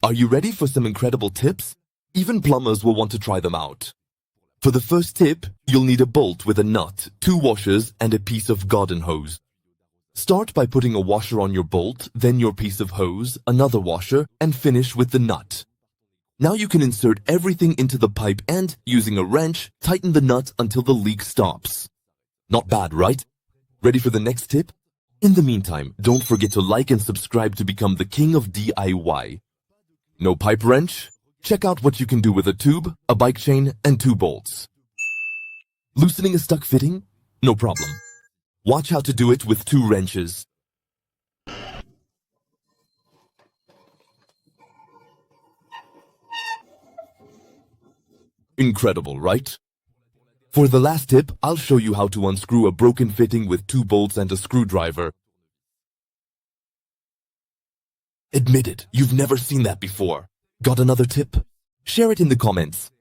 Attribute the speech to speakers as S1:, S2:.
S1: Are you ready for some incredible tips? Even plumbers will want to try them out. For the first tip, you'll need a bolt with a nut, 2 washers, and a piece of garden hose. Start by putting a washer on your bolt, then your piece of hose, another washer, and finish with the nut. Now you can insert everything into the pipe and, using a wrench, tighten the nut until the leak stops. Not bad, right? Ready for the next tip? In the meantime, don't forget to like and subscribe to become the king of DIY. No pipe wrench? Check out what you can do with a tube, a bike chain, and 2 bolts. Loosening a stuck fitting? No problem. Watch how to do it with 2 wrenches. Incredible, right? For the last tip, I'll show you how to unscrew a broken fitting with 2 bolts and a screwdriver. Admit it, you've never seen that before. Got another tip? Share it in the comments.